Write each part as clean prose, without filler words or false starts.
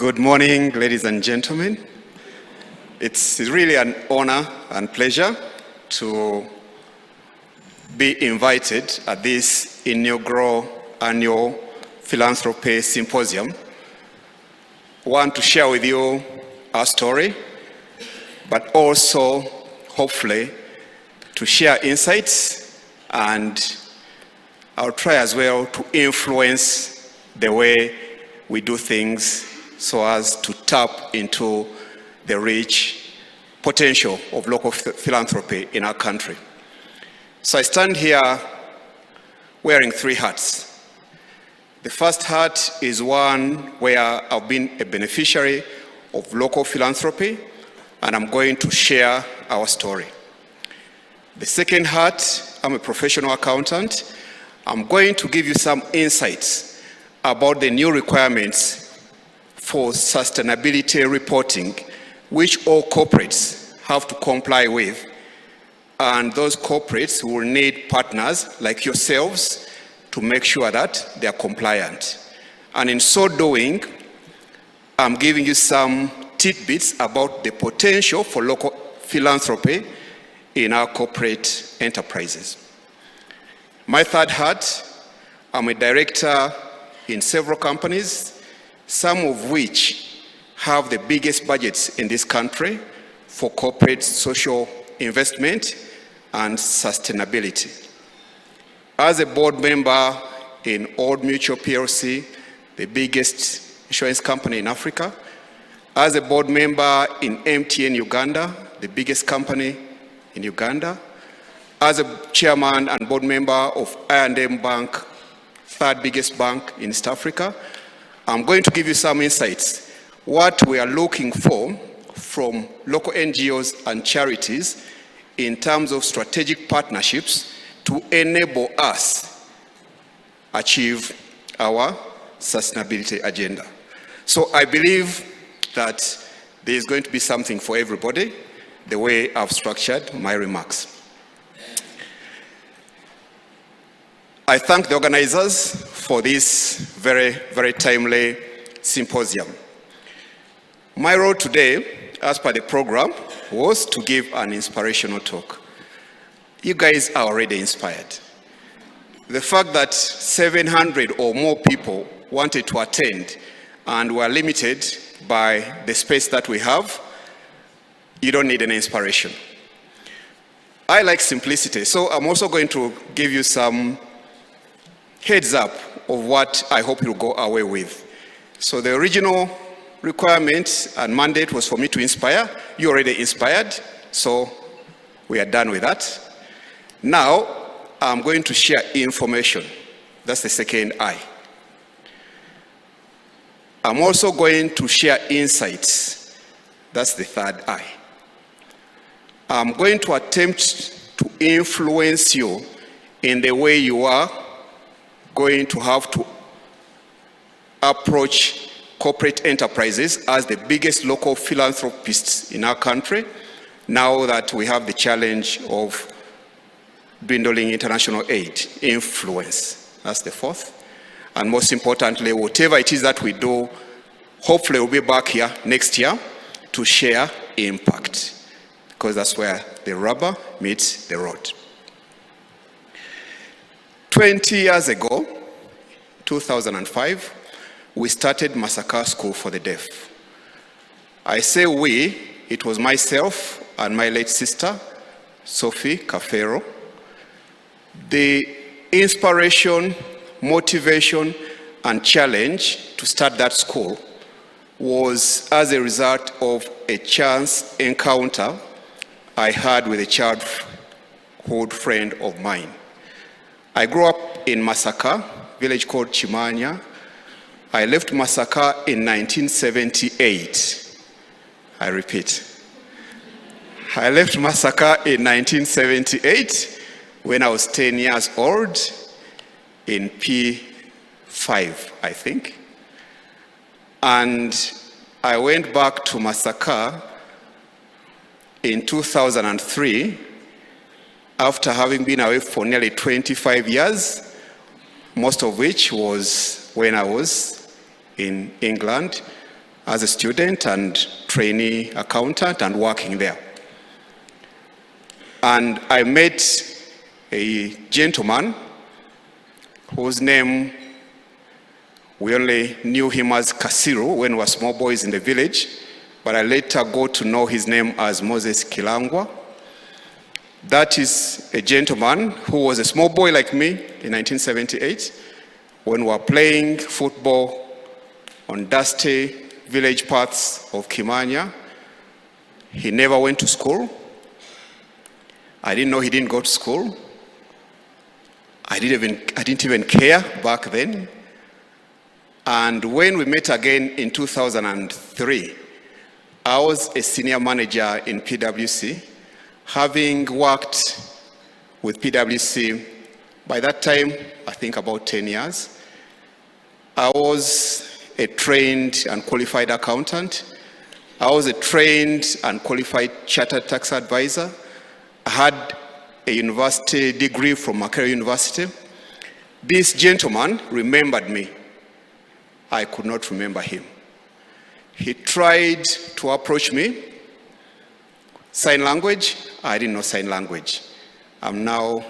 Good morning, ladies and gentlemen. It's really an honor and pleasure to be invited at this inaugural annual Philanthropy Symposium. I want to share with you our story, but also, hopefully, to share insights, and I'll try as well to influence the way we do things so as to tap into the rich potential of local philanthropy in our country. So I stand here wearing three hats. The first hat is one where I've been a beneficiary of local philanthropy, and I'm going to share our story. The second hat, I'm a professional accountant. I'm going to give you some insights about the new requirements for sustainability reporting, which all corporates have to comply with. And those corporates will need partners like yourselves to make sure that they are compliant. And in so doing, I'm giving you some tidbits about the potential for local philanthropy in our corporate enterprises. My third hat, I'm a director in several companies, some of which have the biggest budgets in this country for corporate social investment and sustainability. As a board member in Old Mutual PLC, the biggest insurance company in Africa, as a board member in MTN Uganda, the biggest company in Uganda, as a chairman and board member of I&M Bank, third biggest bank in East Africa, I'm going to give you some insights, what we are looking for from local NGOs and charities in terms of strategic partnerships to enable us achieve our sustainability agenda. So I believe that there is going to be something for everybody, the way I've structured my remarks. I thank the organizers for this very, very timely symposium. My role today, as per the program, was to give an inspirational talk. You guys are already inspired. The fact that 700 or more people wanted to attend and were limited by the space that we have, you don't need an inspiration. I like simplicity, so I'm also going to give you some heads up of what I hope you'll go away with. So the original requirement and mandate was for me to inspire. You already inspired, so we are done with that. Now, I'm going to share information. That's the second I. I'm also going to share insights. That's the third I. I'm going to attempt to influence you in the way you are going to have to approach corporate enterprises as the biggest local philanthropists in our country, now that we have the challenge of dwindling international aid influence. That's the fourth. And most importantly, whatever it is that we do, hopefully we'll be back here next year to share impact, because that's where the rubber meets the road. 20 years ago, 2005, we started Masaka School for the Deaf. I say we, it was myself and my late sister, Sophie Kafero. The inspiration, motivation, and challenge to start that school was as a result of a chance encounter I had with a childhood friend of mine. I grew up in Masaka, a village called Chimanya. I left Masaka in 1978. I repeat. I left Masaka in 1978 when I was 10 years old in P5, I think. And I went back to Masaka in 2003 after having been away for nearly 25 years, most of which was when I was in England as a student and trainee accountant and working there. And I met a gentleman whose name, we only knew him as Kasiru when we were small boys in the village, but I later got to know his name as Moses Kilangwa. That is a gentleman who was a small boy like me in 1978 when we were playing football on dusty village paths of Kimanya. He never went to school. I didn't know he didn't go to school. I didn't even care back then. And when we met again in 2003, I was a senior manager in PwC, having worked with PwC by that time, I think about 10 years. I was a trained and qualified accountant. I was a trained and qualified chartered tax advisor. I had a university degree from Makerere University. This gentleman remembered me. I could not remember him. He tried to approach me. Sign language, I didn't know sign language. I'm now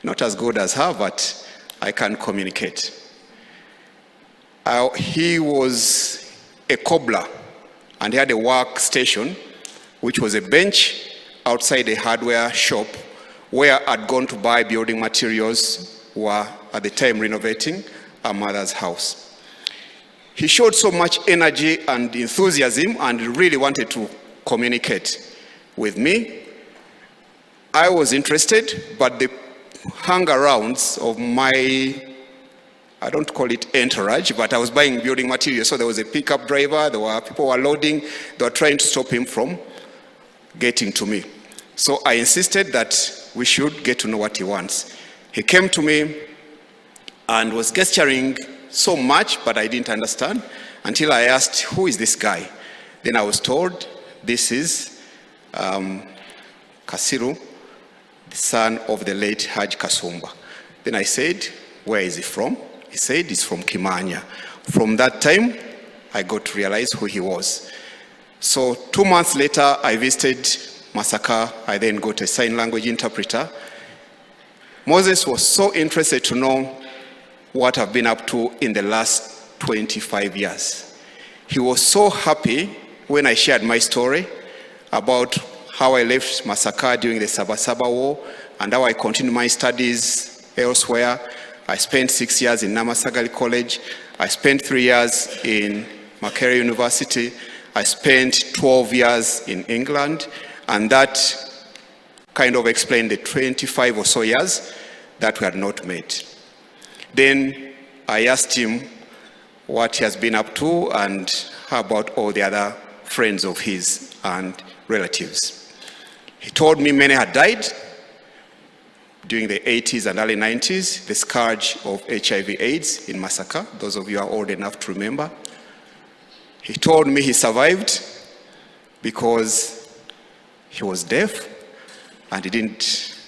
not as good as her, but I can communicate. He was a cobbler, and he had a workstation, which was a bench outside a hardware shop where I'd gone to buy building materials. We were at the time renovating our mother's house. He showed so much energy and enthusiasm and really wanted to communicate with me. I was interested, but the hang-arounds of my, I don't call it entourage, but I was buying building materials. So there was a pickup driver, there were people who were loading, they were trying to stop him from getting to me. So I insisted that we should get to know what he wants. He came to me and was gesturing so much, but I didn't understand until I asked, who is this guy? Then I was told, this is Kasiru, the son of the late Haj Kasumba. Then I said, where is he from? He said, he's from Kimanya. From that time, I got to realize who he was. So 2 months later, I visited Masaka. I then got a sign language interpreter. Moses was so interested to know what I've been up to in the last 25 years. He was so happy when I shared my story about how I left Masaka during the Sabasaba War and how I continued my studies elsewhere. I spent 6 years in Namasagali College. I spent 3 years in Makerere University. I spent 12 years in England, and that kind of explained the 25 or so years that we had not met. Then I asked him what he has been up to and how about all the other friends of his and relatives. He told me many had died during the 80s and early 90s, the scourge of HIV/AIDS in Masaka. Those of you are old enough to remember. He told me he survived because he was deaf and he didn't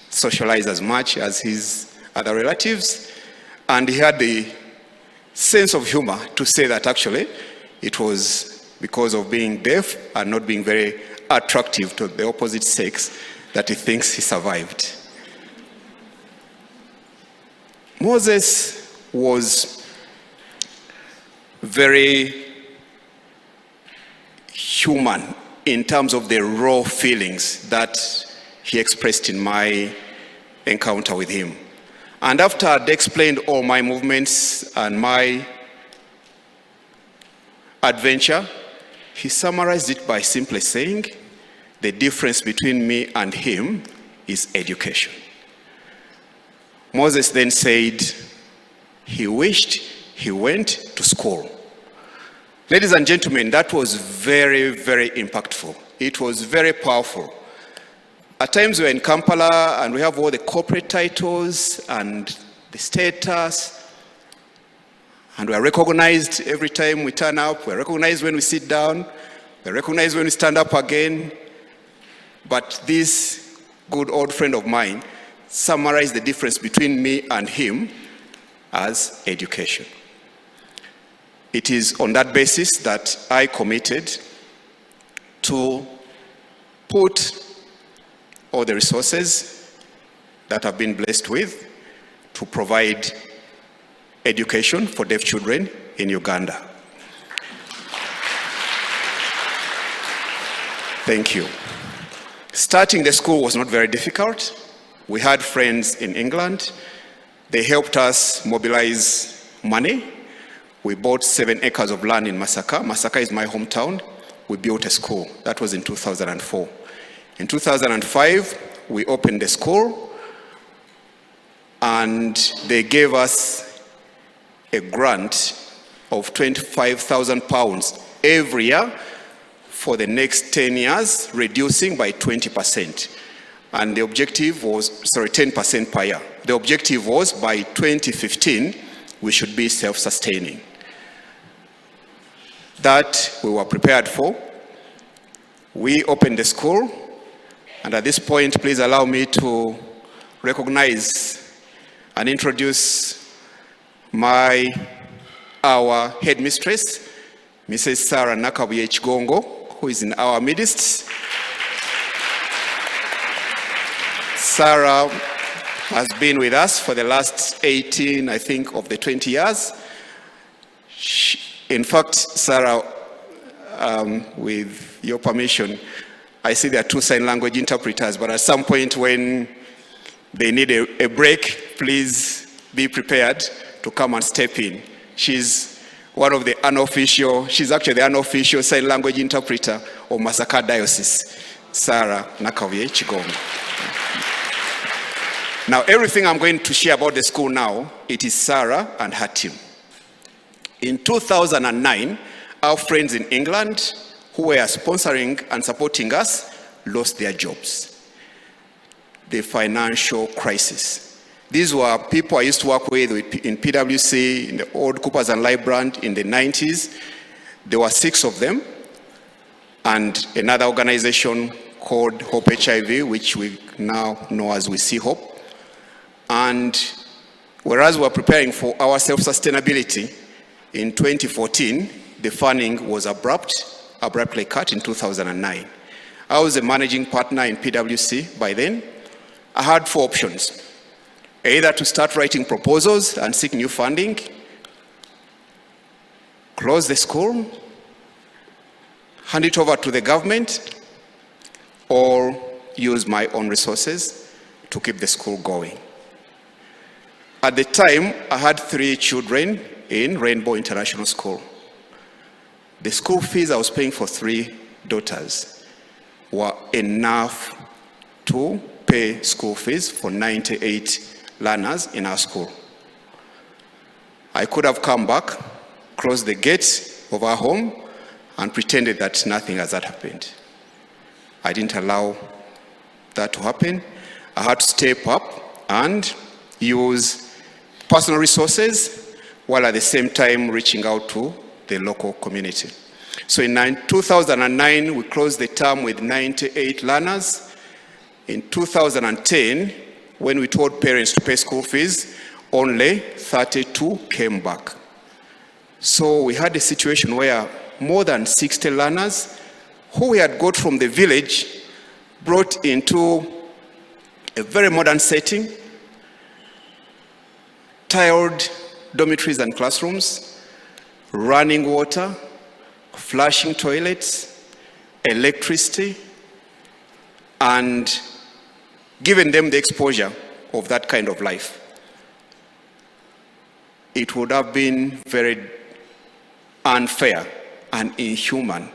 socialize as much as his other relatives. And he had the sense of humor to say that actually it was because of being deaf and not being very attractive to the opposite sex that he thinks he survived. Moses was very human in terms of the raw feelings that he expressed in my encounter with him. And after I'd explained all my movements and my adventure, he summarized it by simply saying, the difference between me and him is education. Moses then said he wished he went to school. Ladies and gentlemen, that was very, very impactful. It was very powerful. At times we're in Kampala and we have all the corporate titles and the status, and we're recognized every time we turn up, we're recognized when we sit down, we're recognized when we stand up again. But this good old friend of mine summarized the difference between me and him as education. It is on that basis that I committed to put all the resources that I've been blessed with to provide education for deaf children in Uganda. Thank you. Starting the school was not very difficult. We had friends in England. They helped us mobilize money. We bought 7 acres of land in Masaka. Masaka is my hometown. We built a school. That was in 2004. In 2005, we opened the school, and they gave us a grant of £25,000 every year for the next 10 years, reducing by 20%. And the objective was, 10% per year. The objective was by 2015, we should be self-sustaining. That we were prepared for. We opened the school, and at this point, please allow me to recognize and introduce our headmistress, Mrs. Sarah Nakabuye Chigongo, who is in our midst. Sarah has been with us for the last 18, I think, of the 20 years. In fact, Sarah, with your permission, I see there are 2 sign language interpreters, but at some point when they need a break, please be prepared to come and step in. She's actually the unofficial sign language interpreter of Masaka Diocese, Sarah Nakabuye Chigongo. Now, everything I'm going to share about the school now, it is Sarah and her team. In 2009, our friends in England who were sponsoring and supporting us lost their jobs. The financial crisis. These were people I used to work with in PwC, in the old Coopers and Lie brand in the 90s. There were 6 of them, and another organization called Hope HIV, which we now know as We See Hope. And whereas we were preparing for our self-sustainability, in 2014, the funding was abruptly cut in 2009. I was a managing partner in PwC by then. I had 4 options. Either to start writing proposals and seek new funding, close the school, hand it over to the government, or use my own resources to keep the school going. At the time, I had 3 children in Rainbow International School. The school fees I was paying for 3 daughters were enough to pay school fees for 98 learners in our school. I could have come back, closed the gates of our home, and pretended that nothing has happened. I didn't allow that to happen. I had to step up and use personal resources while at the same time reaching out to the local community. So in 2009, we closed the term with 98 learners. In 2010, when we told parents to pay school fees, only 32 came back. So we had a situation where more than 60 learners who we had got from the village brought into a very modern setting, tiled dormitories and classrooms, running water, flushing toilets, electricity, and given them the exposure of that kind of life. It would have been very unfair and inhuman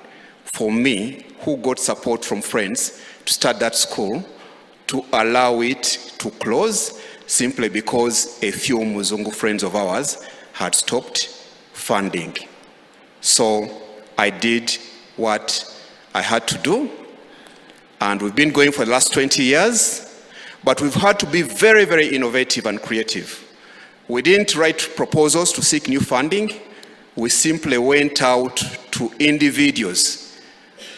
for me, who got support from friends to start that school, to allow it to close simply because a few Muzungu friends of ours had stopped funding. So I did what I had to do, and we've been going for the last 20 years, but we've had to be very, very innovative and creative. We didn't write proposals to seek new funding. We simply went out to individuals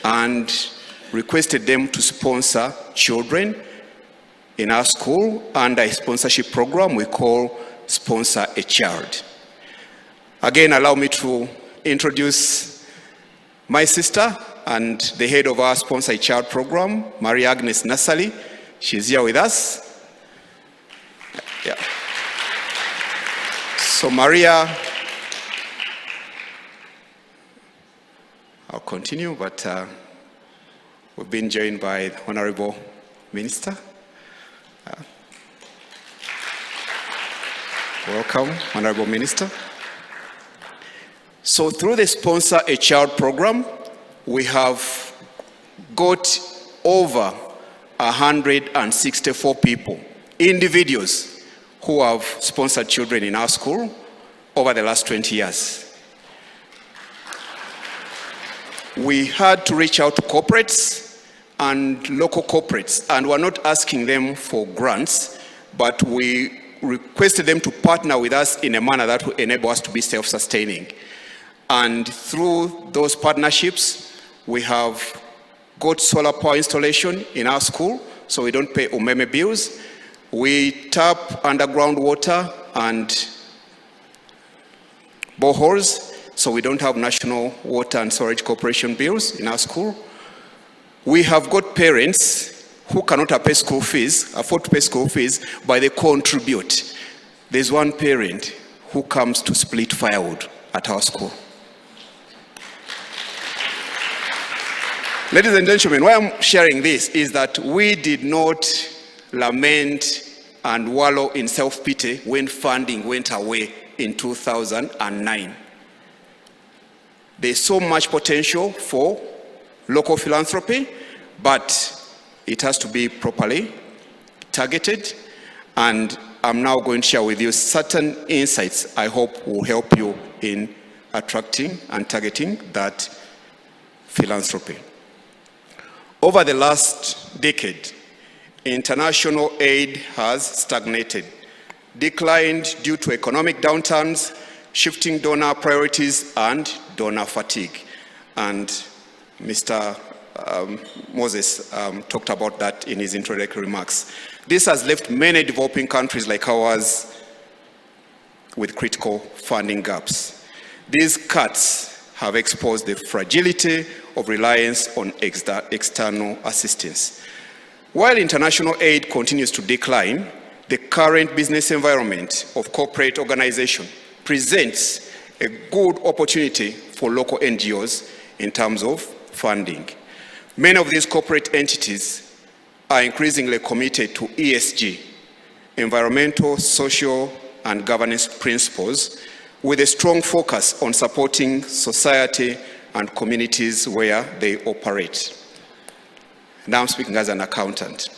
and requested them to sponsor children in our school under a sponsorship program we call Sponsor a Child. Again, allow me to introduce my sister and the head of our Sponsor Child program, Maria Agnes Nassali. She's here with us. Yeah. So Maria, I'll continue, but we've been joined by the Honorable Minister. Welcome, Honorable Minister. So through the Sponsor a Child program, we have got over 164 people, individuals, who have sponsored children in our school over the last 20 years. We had to reach out to corporates and local corporates, and we're not asking them for grants, but we requested them to partner with us in a manner that will enable us to be self-sustaining. And through those partnerships, we have got solar power installation in our school, so we don't pay umeme bills. We tap underground water and boreholes, so we don't have National Water and Storage Corporation bills in our school. We have got parents who cannot afford to pay school fees, but they contribute. There's one parent who comes to split firewood at our school. Ladies and gentlemen, why I'm sharing this is that we did not lament and wallow in self-pity when funding went away in 2009. There's so much potential for local philanthropy, but it has to be properly targeted. And I'm now going to share with you certain insights I hope will help you in attracting and targeting that philanthropy. Over the last decade, international aid has stagnated, declined due to economic downturns, shifting donor priorities, and donor fatigue. And Mr. Moses talked about that in his introductory remarks. This has left many developing countries like ours with critical funding gaps. These cuts have exposed the fragility of reliance on external assistance. While international aid continues to decline, the current business environment of corporate organization presents a good opportunity for local NGOs in terms of funding. Many of these corporate entities are increasingly committed to ESG, environmental, social, and governance principles, with a strong focus on supporting society and communities where they operate. Now I'm speaking as an accountant.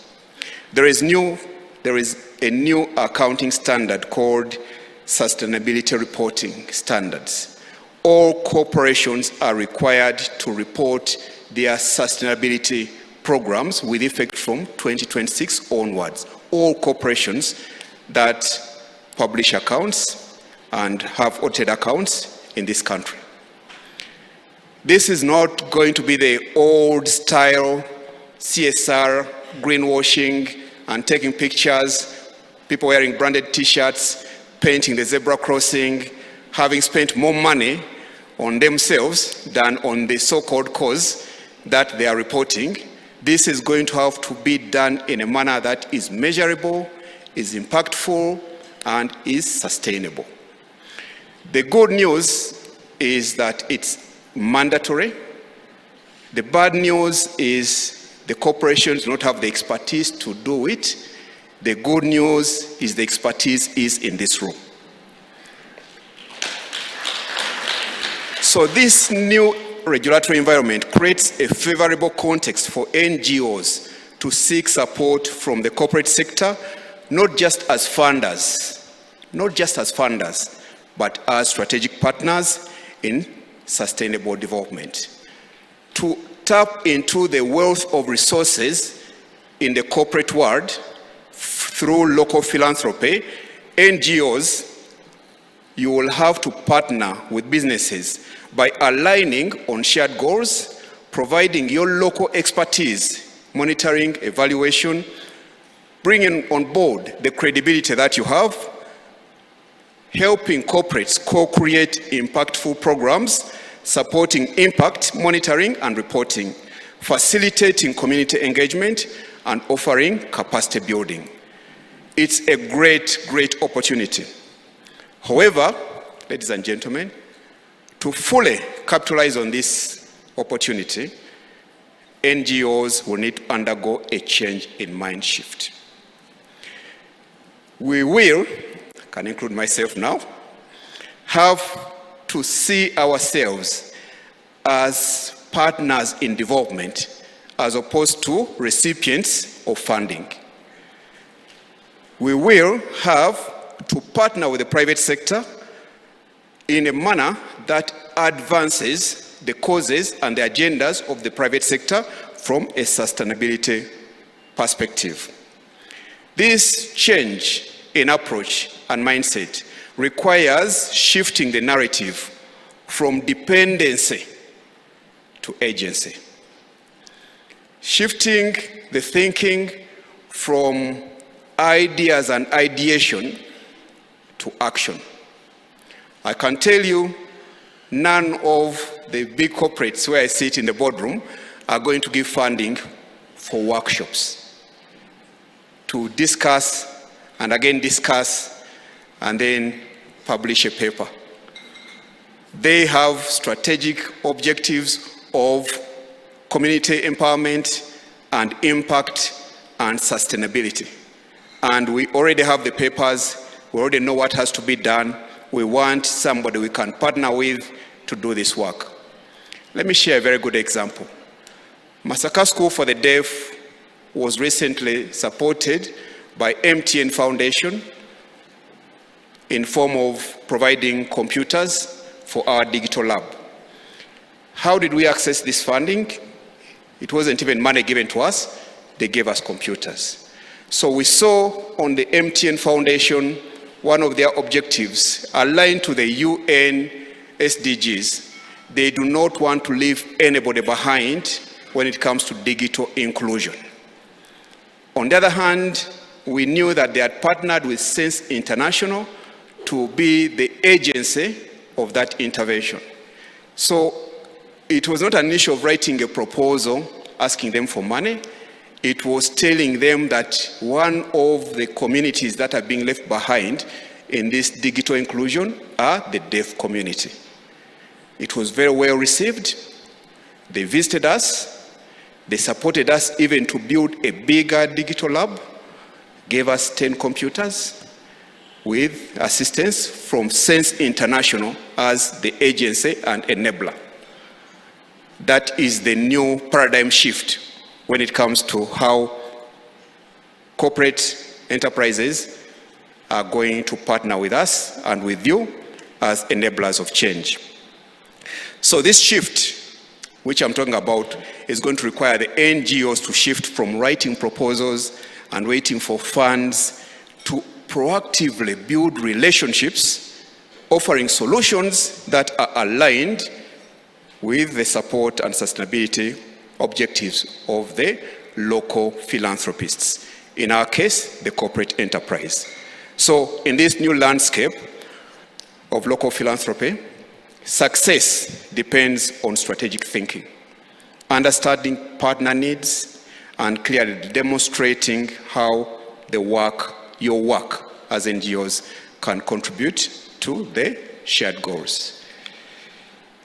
There is a new accounting standard called Sustainability Reporting Standards. All corporations are required to report their sustainability programs with effect from 2026 onwards. All corporations that publish accounts and have audited accounts in this country. This is not going to be the old style CSR, greenwashing, and taking pictures, people wearing branded t-shirts, painting the zebra crossing, having spent more money on themselves than on the so-called cause that they are reporting. This is going to have to be done in a manner that is measurable, is impactful, and is sustainable. The good news is that it's mandatory. The bad news is the corporations do not have the expertise to do it. The good news is the expertise is in this room. So this new regulatory environment creates a favorable context for NGOs to seek support from the corporate sector, not just as funders, but as strategic partners in sustainable development. To tap into the wealth of resources in the corporate world through local philanthropy, NGOs, you will have to partner with businesses by aligning on shared goals, providing your local expertise, monitoring, evaluation, bringing on board the credibility that you have, helping corporates co-create impactful programs, supporting impact monitoring and reporting, facilitating community engagement, and offering capacity building. It's a great opportunity. However, ladies and gentlemen, to fully capitalize on this opportunity, NGOs will need to undergo a change in mind shift. We will, I can include myself now, have to see ourselves as partners in development as opposed to recipients of funding. We will have to partner with the private sector in a manner that advances the causes and the agendas of the private sector from a sustainability perspective. This change in approach and mindset requires shifting the narrative from dependency to agency. Shifting the thinking from ideas and ideation to action. I can tell you, none of the big corporates where I sit in the boardroom are going to give funding for workshops to discuss and again discuss and then publish a paper. They have strategic objectives of community empowerment and impact and sustainability. And we already have the papers, we already know what has to be done. We want somebody we can partner with to do this work. Let me share a very good example. Masaka School for the Deaf was recently supported by MTN Foundation in form of providing computers for our digital lab. How did we access this funding? It wasn't even money given to us, they gave us computers. So we saw on the MTN Foundation, one of their objectives aligned to the UN SDGs. They do not want to leave anybody behind when it comes to digital inclusion. On the other hand, we knew that they had partnered with Sense International to be the agency of that intervention. So it was not an issue of writing a proposal, asking them for money. It was telling them that one of the communities that are being left behind in this digital inclusion are the deaf community. It was very well received. They visited us. They supported us even to build a bigger digital lab, gave us 10 computers with assistance from Sense International as the agency and enabler. That is the new paradigm shift when it comes to how corporate enterprises are going to partner with us and with you as enablers of change. So this shift, which I'm talking about, is going to require the NGOs to shift from writing proposals and waiting for funds to proactively build relationships, offering solutions that are aligned with the support and sustainability objectives of the local philanthropists, in our case, the corporate enterprise. So in this new landscape of local philanthropy, success depends on strategic thinking, understanding partner needs, and clearly demonstrating how your work as NGOs can contribute to the shared goals.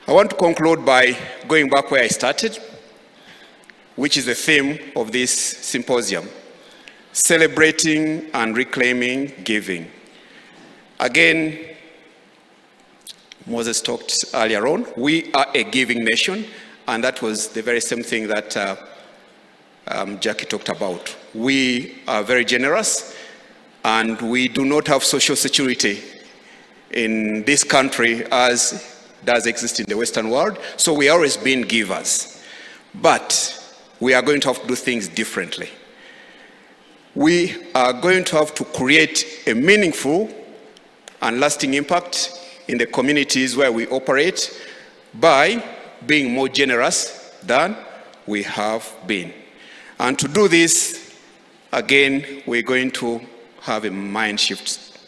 I want to conclude by going back where I started, which is the theme of this symposium, celebrating and reclaiming giving. Again, Moses talked earlier on, we are a giving nation, and that was the very same thing that Jackie talked about. We are very generous, and we do not have social security in this country as does exist in the Western world, so we always been givers. But we are going to have to do things differently. We are going to have to create a meaningful and lasting impact in the communities where we operate by being more generous than we have been. And to do this, again, we're going to have a mind shift.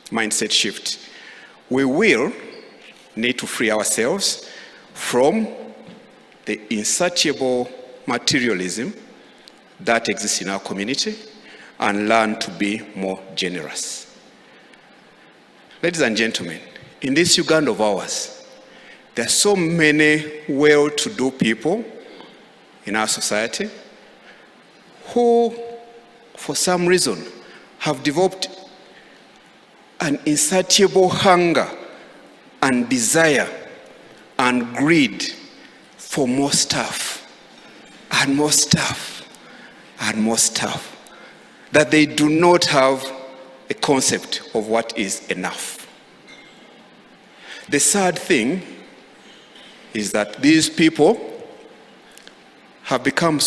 mindset shift. We will need to free ourselves from the insatiable materialism that exists in our community and learn to be more generous. Ladies and gentlemen, in this Uganda of ours, there are so many well-to-do people in our society who, for some reason, have developed an insatiable hunger and desire and greed for more stuff and more stuff and more stuff, that they do not have a concept of what is enough. The sad thing is that these people have become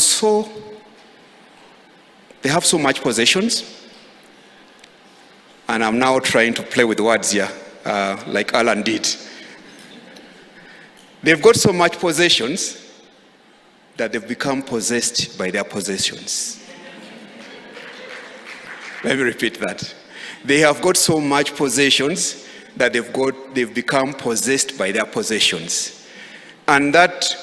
they have so much possessions, and I'm now trying to play with words here, like Alan did. They've got so much possessions that they've become possessed by their possessions. Let me repeat that. They have got so much possessions that they've become possessed by their possessions. And that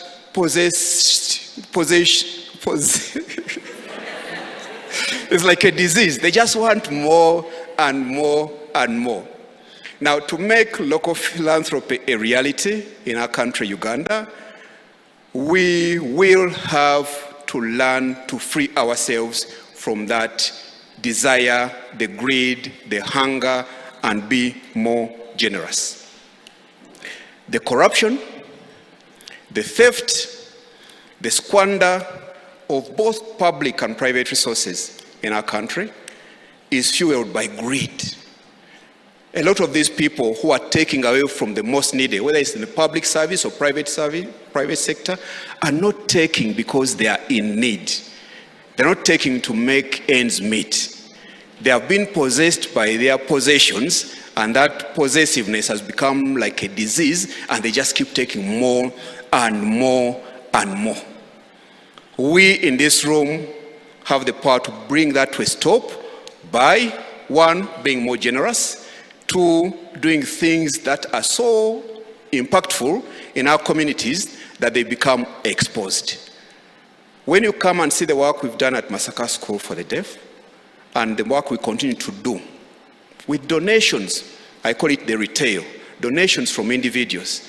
it's like a disease. They just want more and more and more. Now, to make local philanthropy a reality in our country, Uganda, we will have to learn to free ourselves from that desire, the greed, the hunger, and be more generous. The corruption, the theft, the squander of both public and private resources in our country is fueled by greed. A lot of these people who are taking away from the most needed, whether it's in the public service or private sector, are not taking because they are in need. They're not taking to make ends meet. They have been possessed by their possessions, and that possessiveness has become like a disease, and they just keep taking more and more and more. We in this room have the power to bring that to a stop by, one, being more generous, two, doing things that are so impactful in our communities that they become exposed. When you come and see the work we've done at Masaka School for the Deaf, and the work we continue to do with donations, I call it the retail, donations from individuals.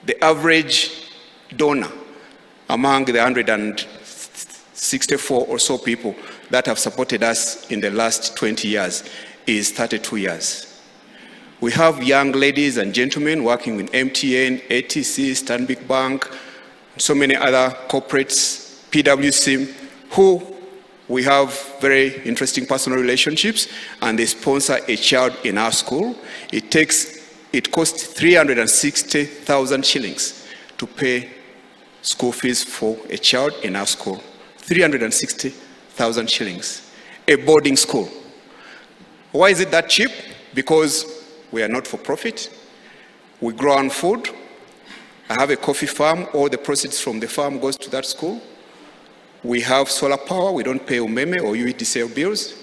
The average donor among the 164 or so people that have supported us in the last 20 years is 32 years. We have young ladies and gentlemen working with MTN, ATC, Stanbic Bank, so many other corporates, PwC, who we have very interesting personal relationships, and they sponsor a child in our school. It costs 360,000 shillings to pay school fees for a child in our school. 360,000 shillings. A boarding school. Why is it that cheap? Because we are not for profit. We grow our own food. I have a coffee farm. All the proceeds from the farm goes to that school. We have solar power. We don't pay umeme or UEDCL bills.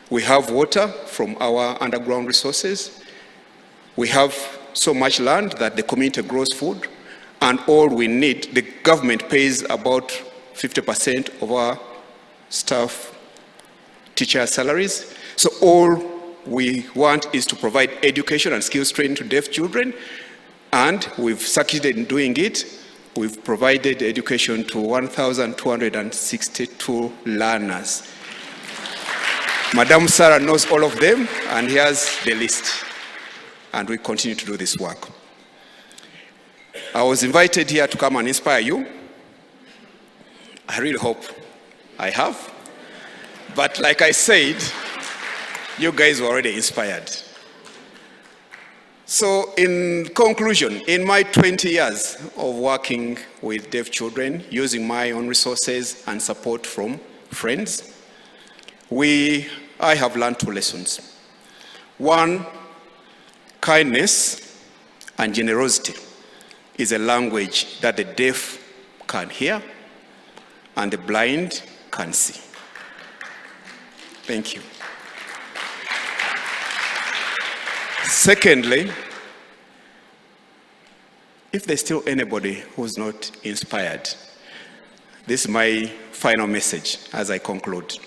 We have water from our underground resources. We have so much land that the community grows food. And all we need, the government pays about 50% of our staff teacher salaries. So all we want is to provide education and skills training to deaf children. And we've succeeded in doing it. We've provided education to 1,262 learners. Madam Sarah knows all of them, and here's the list. And we continue to do this work. I was invited here to come and inspire you. I really hope I have. But like I said, you guys were already inspired. So in conclusion, in my 20 years of working with deaf children, using my own resources and support from friends, I have learned 2 lessons. One, kindness and generosity is a language that the deaf can hear and the blind can see. Thank you. Secondly, if there's still anybody who's not inspired, this is my final message as I conclude.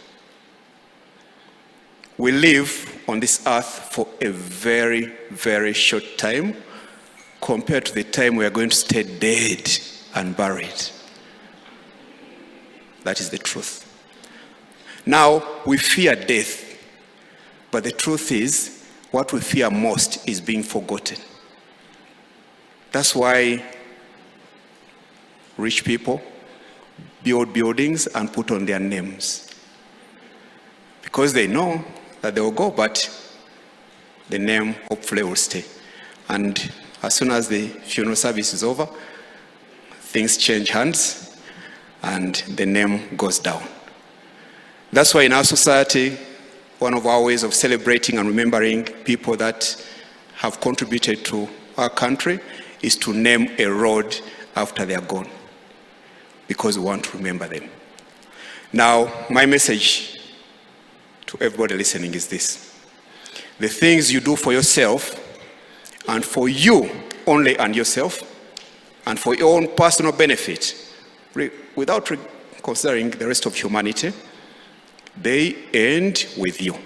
We live on this earth for a very, very short time compared to the time we are going to stay dead and buried. That is the truth. Now, we fear death, but the truth is, what we fear most is being forgotten. That's why rich people build buildings and put on their names. Because they know that they will go, but the name hopefully will stay. And as soon as the funeral service is over, things change hands and the name goes down. That's why in our society, one of our ways of celebrating and remembering people that have contributed to our country is to name a road after they are gone, because we want to remember them. Now, my message to everybody listening is this: the things you do for yourself and for you only and yourself and for your own personal benefit, without considering the rest of humanity, they end with you.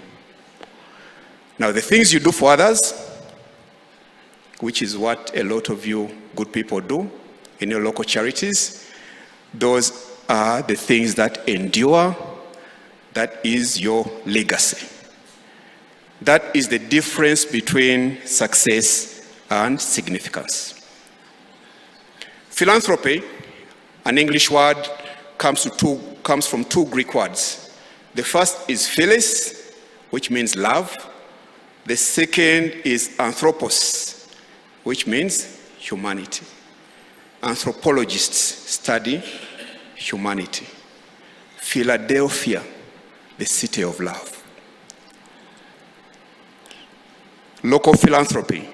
Now, the things you do for others, which is what a lot of you good people do in your local charities, those are the things that endure. That is your legacy. That is the difference between success and significance. Philanthropy, an English word, comes from two Greek words. The first is philis, which means love. The second is anthropos, which means humanity. Anthropologists study humanity. Philadelphia, the city of love. Local philanthropy,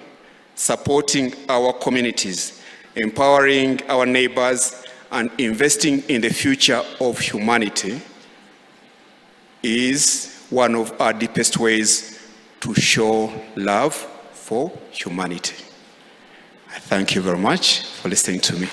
supporting our communities, empowering our neighbors, and investing in the future of humanity is one of our deepest ways to show love for humanity. I thank you very much for listening to me.